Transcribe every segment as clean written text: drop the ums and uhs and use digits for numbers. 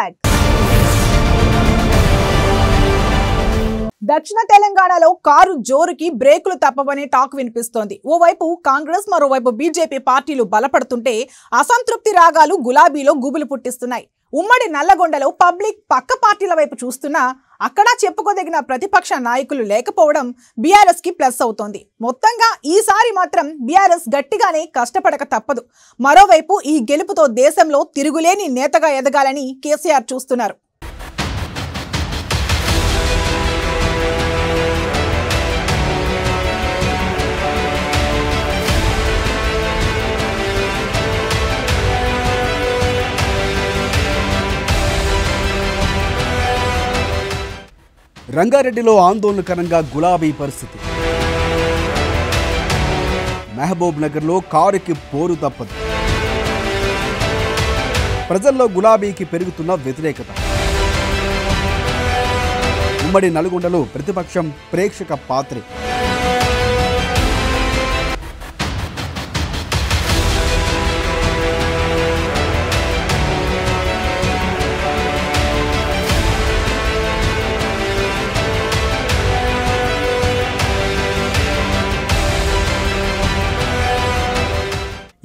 Back. దక్షిణ తెలంగాణలో car జోరుకి బ్రేకులు తప్పవనే టాక్ వినిపిస్తోంది. ఓవైపు కాంగ్రెస్, మరోవైపు బీజేపీ పార్టీలు బలపడుతుంటే అసంతృప్తి రాగాలు గులాబీలో గుబులు పుట్టిస్తున్నాయి. ఉమ్మడి నల్లగొండలో పబ్లిక్ పక్క పార్టీల వైపు చూస్తున్నా అక్కడ చెప్పుకోదగిన ప్రతిపక్ష నాయకులు లేకపోవడం బీఆర్ఎస్ కి ప్లస్ అవుతోంది. మొత్తంగా ఈసారి మాత్రం బీఆర్ఎస్ గట్టిగానే కష్టపడక తప్పదు. మరోవైపు ఈ గెలుపుతో దేశంలో తిరుగులేని నేతగా ఎదగాలని కేసీఆర్ చూస్తున్నారు. రంగారెడ్డిలో ఆందోళనకరంగా గులాబీ పరిస్థితి. మహబూబ్ నగర్లో కారుకి పోరు తప్పదు. ప్రజల్లో గులాబీకి పెరుగుతున్న వ్యతిరేకత. ఉమ్మడి నల్గొండలో ప్రతిపక్షం ప్రేక్షక పాత్రే.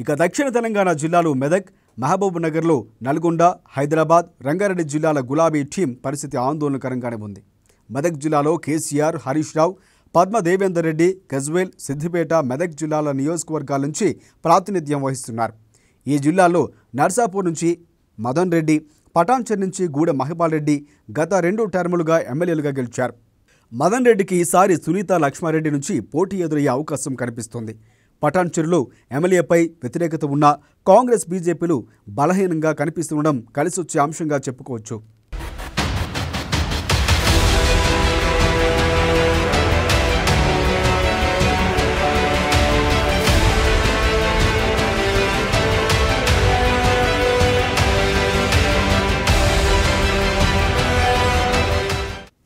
ఇక దక్షిణ తెలంగాణ జిల్లాలు మెదక్, మహబూబ్ నగర్లో నల్గొండ, హైదరాబాద్, రంగారెడ్డి జిల్లాల గులాబీ టీం పరిస్థితి ఆందోళనకరంగానే ఉంది. మెదక్ జిల్లాలో కేసీఆర్, హరీష్ రావు, పద్మ దేవేందర్ రెడ్డి, గజ్వేల్, సిద్దిపేట, మెదక్ జిల్లాల నియోజకవర్గాల నుంచి ప్రాతినిధ్యం వహిస్తున్నారు. ఈ జిల్లాల్లో నర్సాపూర్ నుంచి మదన్ రెడ్డి, పటాన్చెర్ నుంచి గూడ మహిపాల్ రెడ్డి గత 2 టర్ములుగా ఎమ్మెల్యేలుగా గెలిచారు. మదన్ రెడ్డికి ఈసారి సునీత లక్ష్మారెడ్డి నుంచి పోటీ ఎదురయ్యే అవకాశం కనిపిస్తోంది. పటాన్చెరులో ఎమ్మెల్యేపై వ్యతిరేకత ఉన్న కాంగ్రెస్, బీజేపీలు బలహీనంగా కనిపిస్తుండడం కలిసొచ్చే అంశంగా చెప్పుకోవచ్చు.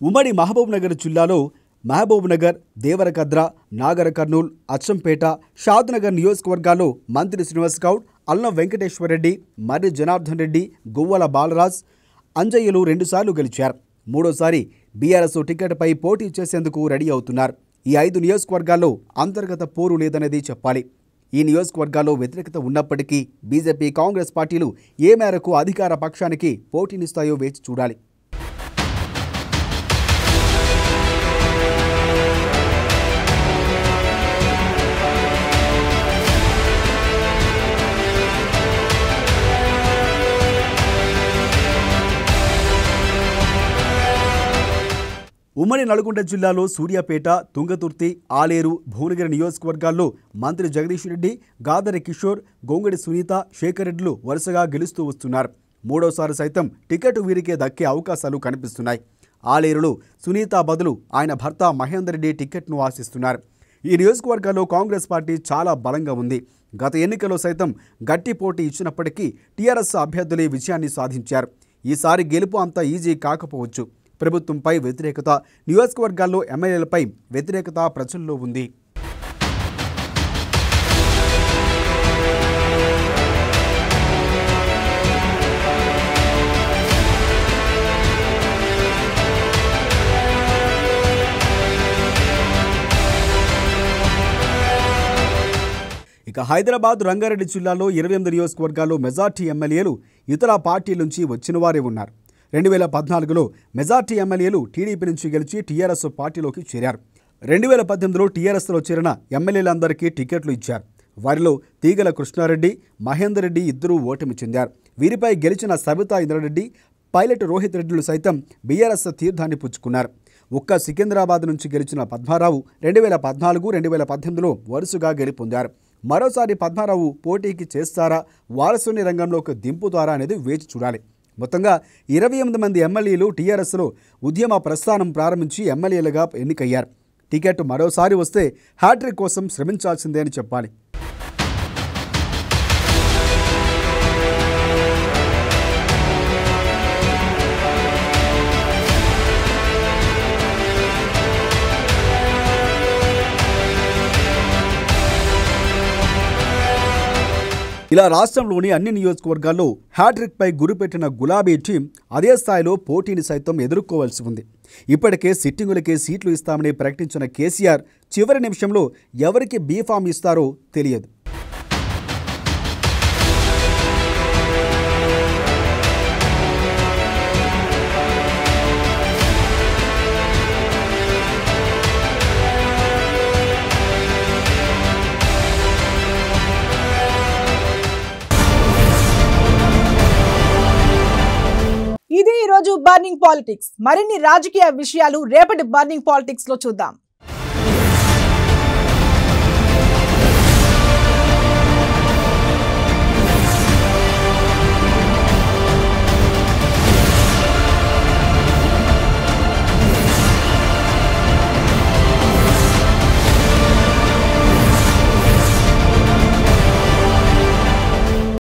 ఉమ్మడి మహబూబ్ నగర్ జిల్లాలో మహబూబ్ నగర్, దేవరకద్ర, నాగర్ కర్నూల్, అచ్చంపేట, షాద్నగర్ నియోజకవర్గాల్లో మంత్రి శ్రీనివాస్ గౌడ్, అల్లం వెంకటేశ్వరరెడ్డి, మర్రి జనార్దన్ రెడ్డి, గువ్వల బాలరాజ్, అంజయ్యలు 2 సార్లు గెలిచారు. మూడోసారి బీఆర్ఎస్ టికెట్పై పోటీ చేసేందుకు రెడీ అవుతున్నారు. ఈ 5 నియోజకవర్గాల్లో అంతర్గత పోరు లేదనేది చెప్పాలి. ఈ నియోజకవర్గాల్లో వ్యతిరేకత ఉన్నప్పటికీ బీజేపీ, కాంగ్రెస్ పార్టీలు ఏ మేరకు అధికార పక్షానికి పోటీనిస్తాయో వేచి చూడాలి. ఉమ్మడి నల్గొండ జిల్లాలో సూర్యాపేట, తుంగతుర్తి, ఆలేరు, భువనగిరి నియోజకవర్గాల్లో మంత్రి జగదీష్ రెడ్డి, గాదరి కిషోర్, గోంగడి సునీత, శేఖర్ రెడ్డిలు వరుసగా గెలుస్తూ వస్తున్నారు. మూడోసారి సైతం టికెట్ వీరికే దక్కే అవకాశాలు కనిపిస్తున్నాయి. ఆలేరులో సునీత బదులు ఆయన భర్త మహేందర్ రెడ్డి టికెట్ను ఆశిస్తున్నారు. ఈ నియోజకవర్గాల్లో కాంగ్రెస్ పార్టీ చాలా బలంగా ఉంది. గత ఎన్నికల్లో సైతం గట్టి పోటీ ఇచ్చినప్పటికీ టీఆర్ఎస్ అభ్యర్థులే విజయాన్ని సాధించారు. ఈసారి గెలుపు అంత ఈజీ కాకపోవచ్చు. ప్రభుత్వంపై వ్యతిరేకత, నియోజకవర్గాల్లో ఎమ్మెల్యేలపై వ్యతిరేకత ప్రజల్లో ఉంది. ఇక హైదరాబాద్, రంగారెడ్డి జిల్లాలో 28 నియోజకవర్గాల్లో మెజార్టీ ఎమ్మెల్యేలు ఇతర పార్టీల నుంచి వచ్చిన వారే ఉన్నారు. 2014లో మెజార్టీ ఎమ్మెల్యేలు టీడీపీ నుంచి గెలిచి టీఆర్ఎస్ పార్టీలోకి చేరారు. 2018లో టీఆర్ఎస్లో చేరిన ఎమ్మెల్యేలందరికీ టికెట్లు ఇచ్చారు. వారిలో తీగల కృష్ణారెడ్డి, మహేందర్ రెడ్డి ఇద్దరూ ఓటమి చెందారు. వీరిపై గెలిచిన సబితా ఇంద్రారెడ్డి, పైలట్ రోహిత్ రెడ్డిలు సైతం బీఆర్ఎస్ తీర్థాన్ని పుచ్చుకున్నారు. ఒక్క సికింద్రాబాద్ నుంచి గెలిచిన పద్మారావు 2014, 2018లో వరుసగా గెలుపొందారు. మరోసారి పద్మారావు పోటీకి చేస్తారా, వారసుని రంగంలోకి దింపుతారా అనేది వేచి చూడాలి. మొత్తంగా 28 మంది ఎమ్మెల్యేలు టీఆర్ఎస్లో ఉద్యమ ప్రస్థానం ప్రారంభించి ఎమ్మెల్యేలుగా ఎన్నికయ్యారు. టికెట్ మరోసారి వస్తే హ్యాట్రిక్ కోసం శ్రమించాల్సిందే అని చెప్పాలి. ఇలా రాష్ట్రంలోని అన్ని నియోజకవర్గాల్లో హ్యాట్రిక్ పై గురిపెట్టిన గులాబీ టీం అదే స్థాయిలో పోటీని సైతం ఎదుర్కోవాల్సి ఉంది. ఇప్పటికే సిట్టింగులకే సీట్లు ఇస్తామని ప్రకటించిన కేసీఆర్ చివరి నిమిషంలో ఎవరికి బీఫామ్ ఇస్తారో తెలియదు. ఇది ఈ రోజు బర్నింగ్ పాలిటిక్స్. మరిన్ని రాజకీయ విషయాలు రేపటి బర్నింగ్ పాలిటిక్స్ లో చూద్దాం.